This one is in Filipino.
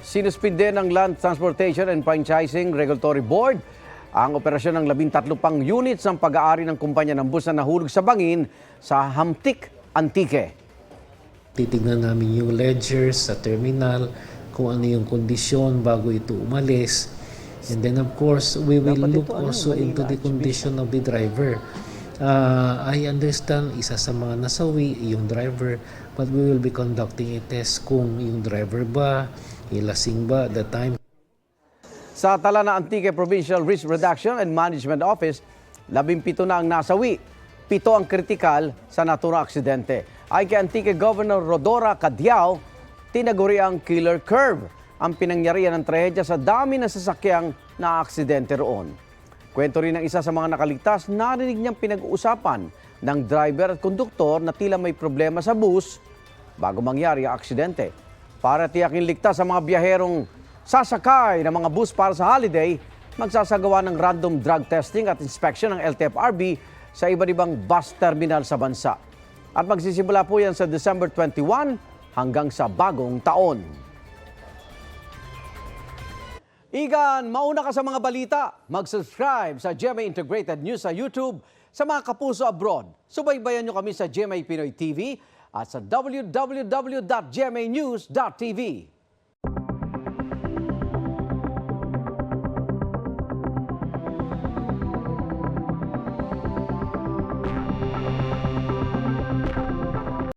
Sinuspinde ng Land Transportation and Franchising Regulatory Board ang operasyon ng 13 pang units ng pag-aari ng kumpanya ng bus na nahulog sa bangin sa Hamtik, Antique. Titignan namin yung ledgers sa terminal, kung ano yung kondisyon bago ito umalis. And then of course, we will look also into the condition of the driver. I understand isa sa mga nasawi yung driver, but we will be conducting a test kung yung driver ba, ilasing ba at the time. Sa tala ng Antique Provincial Risk Reduction and Management Office, 17 na ang nasawi, 7 ang kritikal sa naturang aksidente. Ay kay Antique Governor Rodora Cadiao, tinaguri ang killer curve ang pinangyarihan ng trahedya sa dami ng sasakyang na-aksidente roon. Kwento rin ng isa sa mga nakaligtas, narinig niyang pinag-uusapan ng driver at konduktor na tila may problema sa bus bago mangyari ang aksidente. Para tiyakin ligtas sa mga biyaherong sasakay ng mga bus para sa holiday, magsasagawa ng random drug testing at inspection ng LTFRB sa iba't ibang bus terminal sa bansa. At magsisimula po yan sa December 21 hanggang sa bagong taon. Igan, mauna ka sa mga balita. Mag-subscribe sa GMA Integrated News sa YouTube. Sa mga kapuso abroad, subaybayan nyo kami sa GMA Pinoy TV at sa www.gmanews.tv.